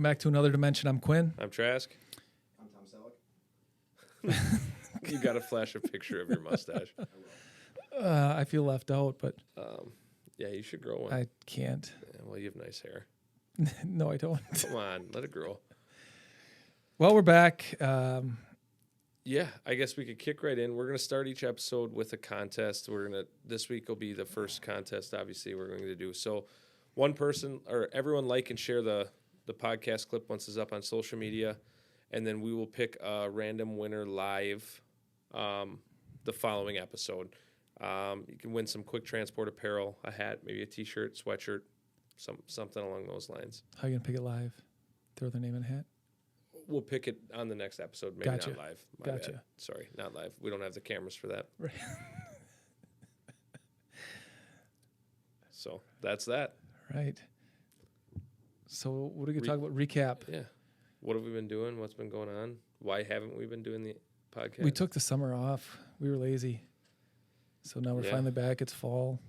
back to Another Dimension. I'm Quinn. I'm Trask. I'm Tom Selleck. You got to flash a picture of your mustache. I will. I feel left out, but Yeah, you should grow one. I can't. Yeah, well, you have nice hair. No, I don't. Come on, let it grow. Well, we're back. Yeah, I guess we could kick right in. We're going to start each episode with a contest. This week will be the first contest, obviously, we're going to do. So one person, or everyone like and share the podcast clip once it's up on social media, and then we will pick a random winner live the following episode. You can win some quick transport apparel, a hat, maybe a T-shirt, sweatshirt, something along those lines. How are you going to pick it live? Throw their name in a hat? We'll pick it on the next episode, maybe Gotcha. not live. My Gotcha. bad. Sorry, not live. We don't have the cameras for that. Right. So that's that. Right. So what are we going to talk about? Recap. Yeah. What have we been doing? What's been going on? Why haven't we been doing the podcast? We took the summer off. We were lazy. So now we're finally back. It's fall.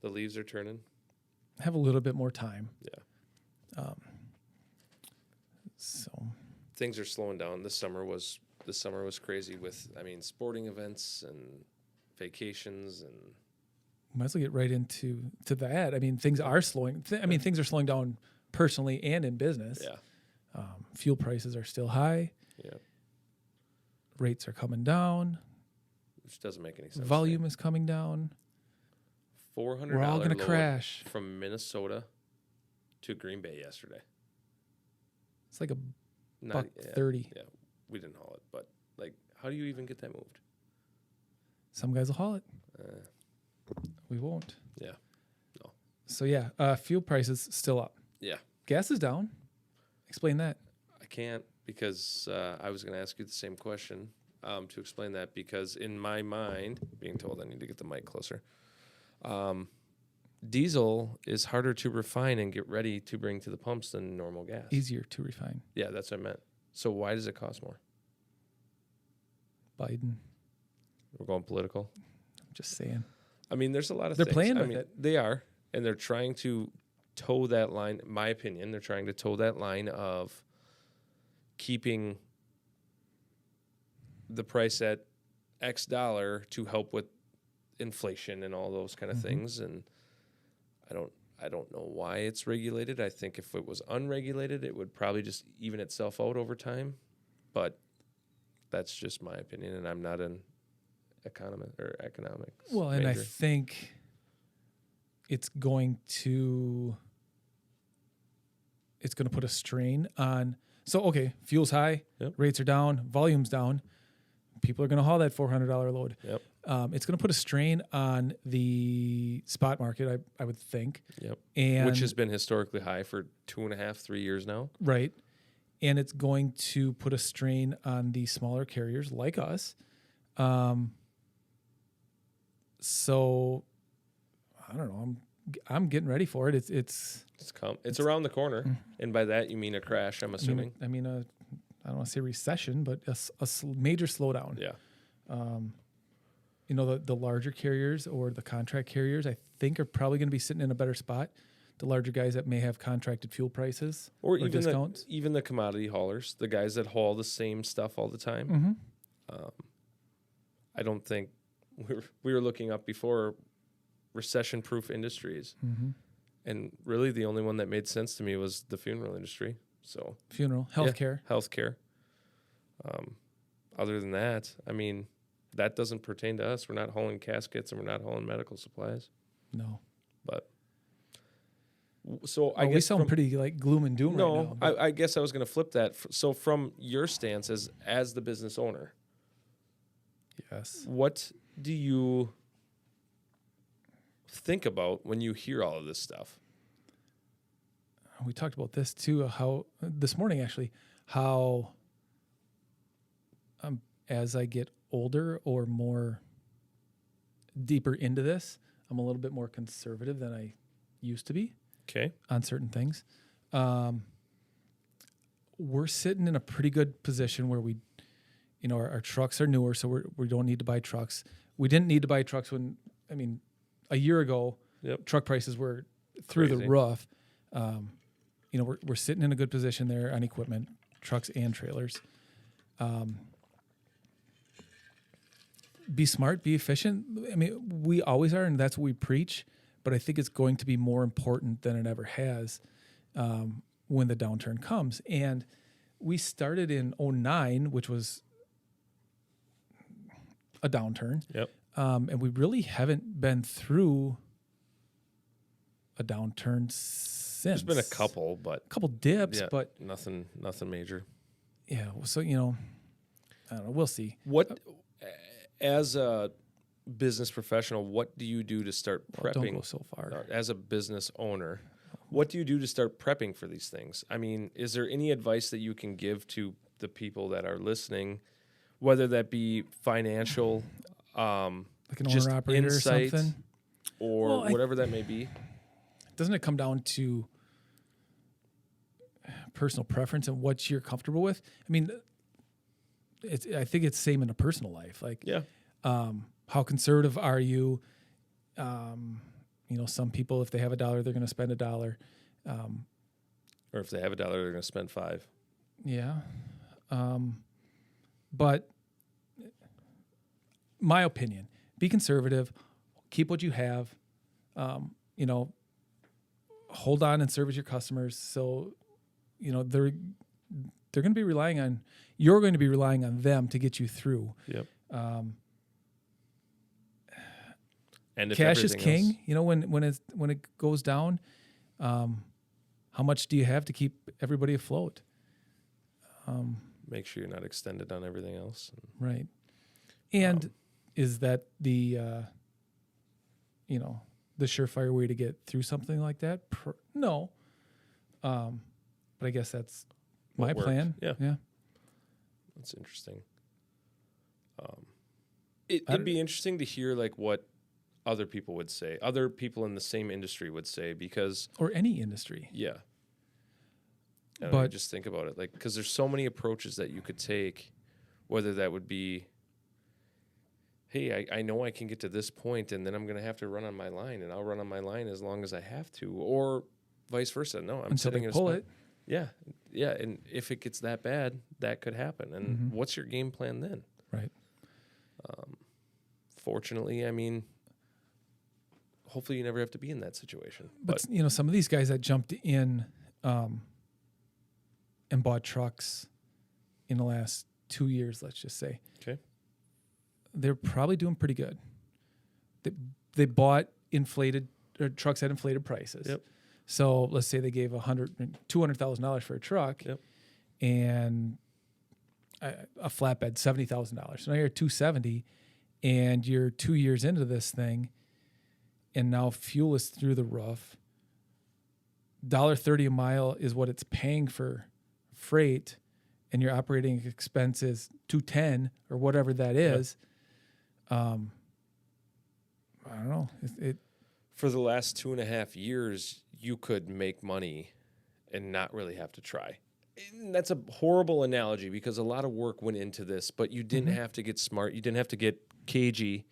The leaves are turning. Have a little bit more time. Yeah. So Things are slowing down. This summer was crazy with, sporting events and vacations and might as well get right into that. Things are slowing. Things are slowing down personally and in business. yeah. Fuel prices are still high. Yeah. Rates are coming down. Which doesn't make any sense. Volume is coming down. $400 We're all going to load crash. from Minnesota to Green Bay yesterday. It's like a Not, $1.30. Yeah, we didn't haul it, but how do you even get that moved? Some guys will haul it. We won't. Yeah, no. So fuel prices still up. Yeah. Gas is down. Explain that. I can't because I was going to ask you the same question to explain that because in my mind, being told I need to get the mic closer, diesel is harder to refine and get ready to bring to the pumps than normal gas. Easier to refine. Yeah, that's what I meant. So why does it cost more? Biden. We're going political. I'm just saying. There's a lot of They're things. playing with it. They are, and they're trying to toe that line. In my opinion, they're trying to toe that line of keeping the price at X dollar to help with inflation and all those kind of things. And I don't know why it's regulated. I think if it was unregulated, it would probably just even itself out over time. But that's just my opinion, and I'm not an economist or economics. Well, and major. I think it's going to put a strain on. So, okay, fuel's high, Yep. rates are down, volume's down. People are going to haul that $400 load. Yep. It's going to put a strain on the spot market, I would think. Yep. And Which has been historically high for 2.5, 3 years now. right. And it's going to put a strain on the smaller carriers like us. So I don't know. I'm getting ready for it. It's around the corner, and by that you mean a crash. I'm assuming. I don't want to say recession, but a major slowdown. Yeah. The larger carriers or the contract carriers, I think, are probably going to be sitting in a better spot. The larger guys that may have contracted fuel prices Or even discounts. even the commodity haulers, the guys that haul the same stuff all the time. Mm-hmm. I don't think we were looking up before recession-proof industries, and really the only one that made sense to me was the funeral industry. So Funeral, healthcare. Yeah, healthcare. Other than that, that doesn't pertain to us. We're not hauling caskets and we're not hauling medical supplies. No. But so I we guess sound pretty like gloom and doom right now. No, I guess I was going to flip that. So from your stance as the business owner, yes. what do you think about when you hear all of this stuff? We talked about this too, this morning actually, how as I get older or more deeper into this, I'm a little bit more conservative than I used to be. Okay. On certain things. We're sitting in a pretty good position where we, our trucks are newer, so we don't need to buy trucks. We didn't need to buy trucks when, a year ago, Yep. truck prices were through Crazy. the roof. we're sitting in a good position there on equipment, trucks and trailers. Be smart, be efficient. I mean, we always are, and that's what we preach. But I think it's going to be more important than it ever has when the downturn comes. And we started in 2009, which was a downturn. Yep. And we really haven't been through a downturn since. There's been a couple dips, yeah, but nothing major. yeah. So, I don't know. We'll see. What, as a business professional, what do you do to start Well, prepping? don't go so far. As a business owner, what do you do to start prepping for these things? I mean, is there any advice that you can give to the people that are listening, whether that be financial, Like an just owner-operator or insight, something? or Well, whatever that may be? Doesn't it come down to personal preference and what you're comfortable with? I mean, I think it's same in a personal life. Like, Yeah. How conservative are you? Some people, if they have $1, they're going to spend $1. Or if they have $1, they're going to spend $5. Yeah. But my opinion, be conservative, keep what you have, hold on and service your customers. So, they're going to be you're going to be relying on them to get you through. Yep. And if cash is everything king. else- When it goes down, how much do you have to keep everybody afloat? make sure you're not extended on everything else. Right. And is that the surefire way to get through something like that? No. But I guess that's my What worked. plan. Yeah. Yeah. That's interesting. It'd be interesting to hear like what other people would say, other people in the same industry would say, because Or any industry. yeah. I don't But- know, just think about it, like, because there's so many approaches that you could take, whether that would be, hey, I know I can get to this point, and then I'm going to have to run on my line, and I'll run on my line as long as I have to, or vice versa. No, I'm Until sitting they in a pull spot- it. Yeah, yeah, and if it gets that bad, that could happen. And what's your game plan then? Right. Fortunately, I mean, hopefully you never have to be in that situation. But some of these guys that jumped in and bought trucks in the last 2 years, let's just say, Okay. they're probably doing pretty good. They bought trucks at inflated prices. Yep. So let's say they gave $200,000 for a truck, Yep. and a flatbed $70,000. So now you're at $270,000, and you're 2 years into this thing, and now fuel is through the roof. $1.30 a mile is what it's paying for freight, and your operating expense is $2.10 or whatever that is. I don't know. For the last 2.5 years, you could make money and not really have to try. And that's a horrible analogy because a lot of work went into this, but you didn't have to get smart. You didn't have to get cagey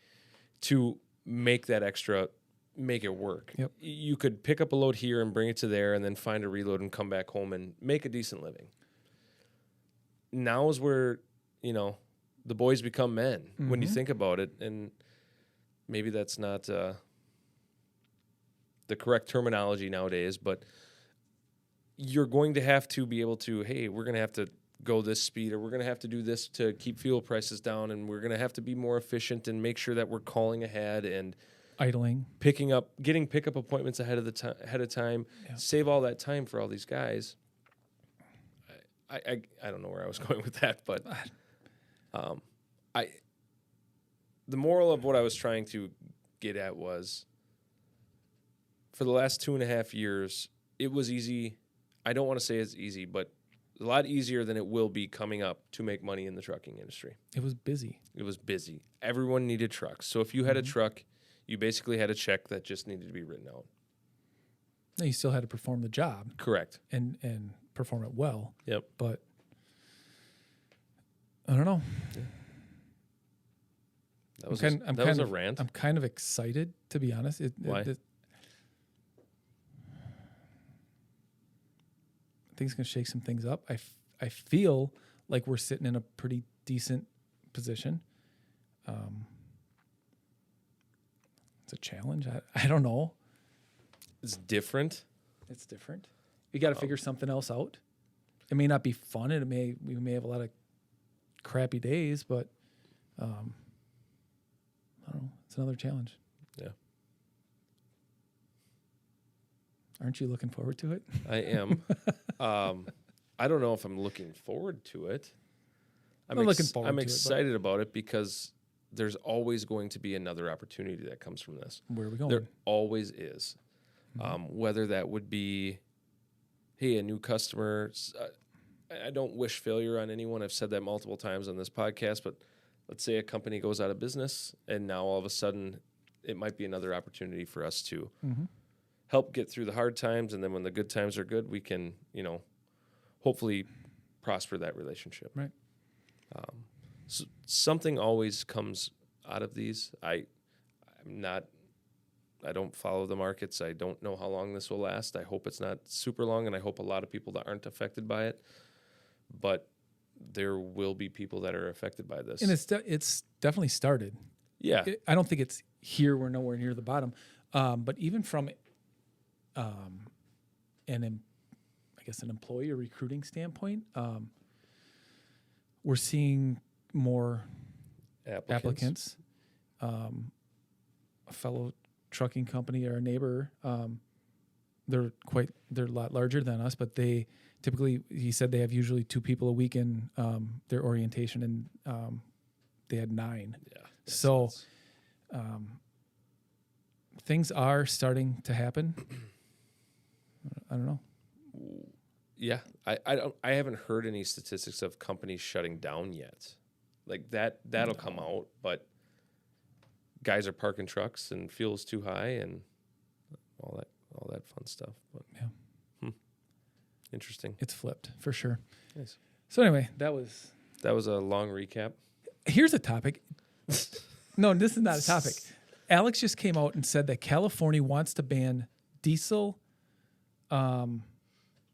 to make that extra, make it work. Yep. You could pick up a load here and bring it to there and then find a reload and come back home and make a decent living. Now is where, the boys become men when you think about it. And maybe that's not the correct terminology nowadays, but you're going to have to be able to, hey, we're going to have to go this speed, or we're going to have to do this to keep fuel prices down, and we're going to have to be more efficient and make sure that we're calling ahead and idling. getting pickup appointments ahead of time, Yeah. save all that time for all these guys. I don't know where I was going with that, but the moral of what I was trying to get at was, for the last 2.5 years, it was easy. I don't want to say it's easy, but a lot easier than it will be coming up to make money in the trucking industry. It was busy. It was busy. Everyone needed trucks. So if you had a truck, you basically had a check that just needed to be written out. Now, you still had to perform the job Correct. and perform it well. Yep. But I don't know. That was I'm that kind was a of- rant. I'm kind of excited, to be honest. Why? think it's going to shake some things up. I feel like we're sitting in a pretty decent position. It's a challenge. I don't know. It's different. It's different. You got to figure something else out. It may not be fun. We may have a lot of crappy days, but I don't know. It's another challenge. Yeah. Aren't you looking forward to it? I am. I don't know if I'm looking forward to it. I'm looking forward I'm to it, excited about it because there's always going to be another opportunity that comes from this. Where are we going? There always is. Whether that would be, hey, a new customer. I don't wish failure on anyone. I've said that multiple times on this podcast, but let's say a company goes out of business and now all of a sudden it might be another opportunity for us to help get through the hard times. And then when the good times are good, we can, hopefully prosper that relationship. Right. So something always comes out of these. I don't follow the markets. I don't know how long this will last. I hope it's not super long, and I hope a lot of people that aren't affected by it. But there will be people that are affected by this. And it's definitely started. Yeah. I don't think it's here. We're nowhere near the bottom. But even from an employee or recruiting standpoint, we're seeing more applicants. A fellow trucking company or a neighbor, they're a lot larger than us, but they typically, he said they have usually 2 people a week in their orientation, and they had 9. Yeah. So things are starting to happen. I don't know. Yeah, I haven't heard any statistics of companies shutting down yet. Like that'll come out, but guys are parking trucks and fuel's too high and all that fun stuff. But yeah, interesting. It's flipped for sure. Nice. So anyway, that was a long recap. Here's a topic. No, this is not a topic. Alex just came out and said that California wants to ban diesel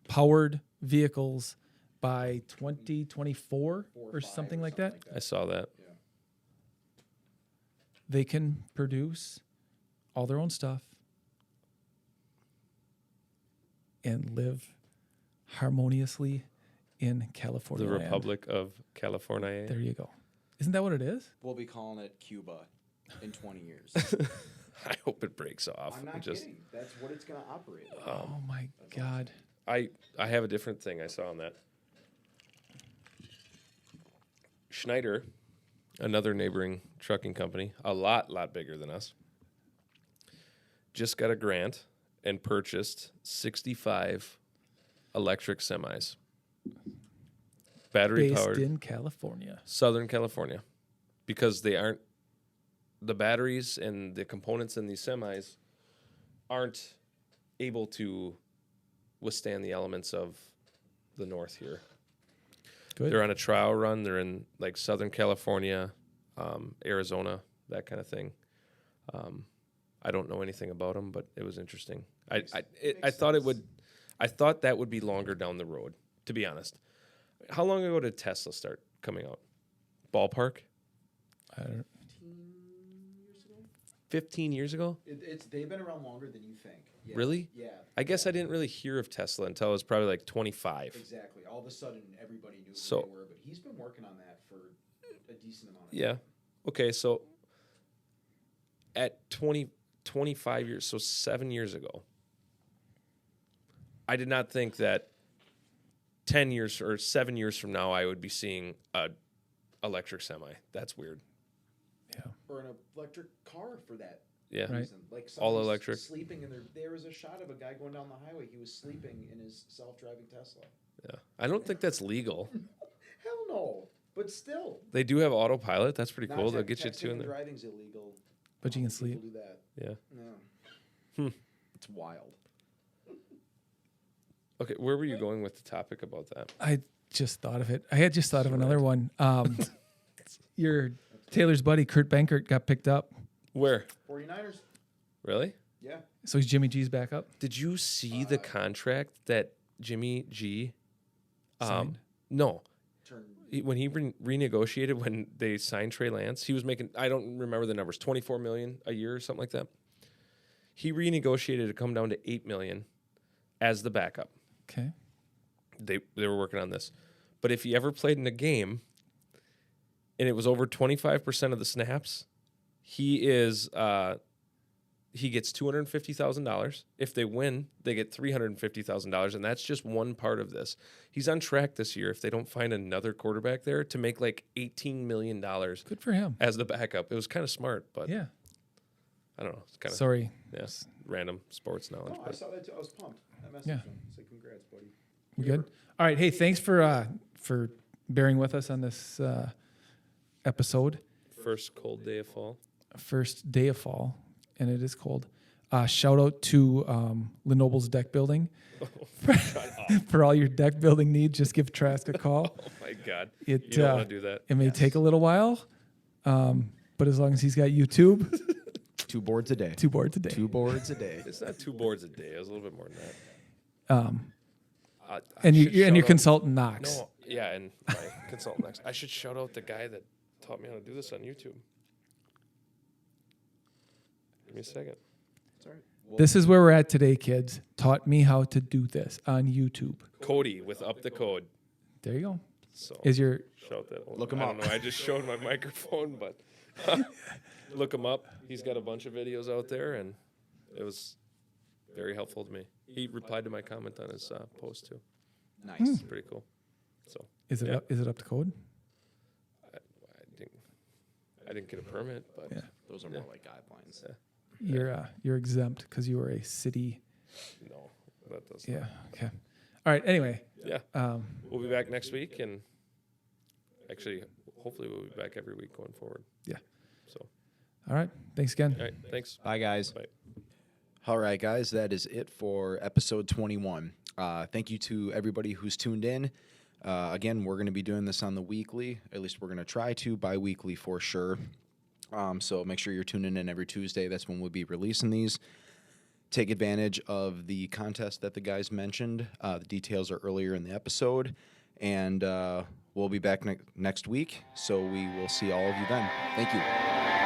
powered vehicles by 2024 or something like that. I saw that. Yeah. They can produce all their own stuff and live harmoniously in California. The Republic of California. There you go. Isn't that what it is? We'll be calling it Cuba in 20 years. I hope it breaks off. I'm not kidding. That's what it's going to operate like. Oh my God. I have a different thing I saw on that. Schneider, another neighboring trucking company, a lot bigger than us, just got a grant and purchased 65 electric semis. Battery powered. Based in California. Southern California. Because the batteries and the components in these semis aren't able to withstand the elements of the north here. Good. They're on a trial run. They're in like Southern California, Arizona, that kind of thing. I don't know anything about them, but it was interesting. I thought that would be longer down the road, to be honest. How long ago did Tesla start coming out? Ballpark? I don't, 15 years ago? They've been around longer than you think. Yeah. Really? Yeah. I guess I didn't really hear of Tesla until I was probably like 25. Exactly. All of a sudden, everybody knew So- who they were, but he's been working on that for a decent amount of Yeah. time. Okay, so at 25 years, so 7 years ago, I did not think that 10 years or 7 years from now I would be seeing a electric semi. That's weird. yeah. Or an electric car for that Yeah. Right. reason. Like All somebody's electric. sleeping in there was a shot of a guy going down the highway. He was sleeping in his self-driving Tesla. Yeah. I don't think that's legal. Hell no. But still. They do have autopilot. That's pretty Not cool. They'll tech- get you texting two in and there. driving's illegal. But you can People sleep. do that. Yeah. No. It's wild. Okay, where were you going with the topic about that? I just thought of it. I had just thought of another one. Your Taylor's buddy, Kurt Benkert, got picked up. Where? 49ers. Really? Yeah. So he's Jimmy G's backup. Did you see the contract that Jimmy G. Signed? No. Turn. When he renegotiated, when they signed Trey Lance, he was making, I don't remember the numbers, $24 million a year or something like that. He renegotiated to come down to $8 million as the backup. Okay. They were working on this. But if he ever played in a game and it was over 25% of the snaps, he gets $250,000. If they win, they get $350,000, and that's just one part of this. He's on track this year, if they don't find another quarterback there, to make like $18 million Good for him. as the backup. It was kind of smart, but Yeah. I don't know. It's kind of Sorry. random sports knowledge. No, I but saw that too. I was pumped. I messaged Yeah. him. Say congrats, buddy. You good? All right. Hey, thanks for bearing with us on this episode. First cold day of fall. First day of fall, and it is cold. Shout out to Lenoble's Deck Building. For all your deck building needs, just give Trask a call. Oh, my God. It, You don't want to do that. It may take a little while, but as long as he's got YouTube, 2 boards a day. 2 boards a day. 2 boards a day. It's not 2 boards a day. It was a little bit more than that. And should your shout out- consultant Knox. No, yeah, and my consultant next. I should shout out the guy that taught me how to do this on YouTube. Give me a second. It's all right. This is where we're at today, kids. Taught me how to do this on YouTube. Cody with Up the Code. There you go. So Is your shout that. Look him I up. don't know. I just showed my microphone, but look him up. He's got a bunch of videos out there, and it was very helpful to me. He replied to my comment on his post too. Nice. It's pretty cool. So is it Yeah. is it up to code? I didn't get a permit, but Yeah. Those are more like guidelines. You're exempt because you are a city. no, that doesn't. Yeah. Okay. All right. Anyway. Yeah. We'll be back next week, and actually, hopefully, we'll be back every week going forward. Yeah. So, All right. Thanks again. all right, thanks. Bye, guys. Bye. All right, guys, that is it for episode 21. Thank you to everybody who's tuned in. Again, we're going to be doing this on the weekly. At least we're going to try to, bi-weekly for sure. So make sure you're tuning in every Tuesday. That's when we'll be releasing these. Take advantage of the contest that the guys mentioned. The details are earlier in the episode. And we'll be back next week. So we will see all of you then. Thank you.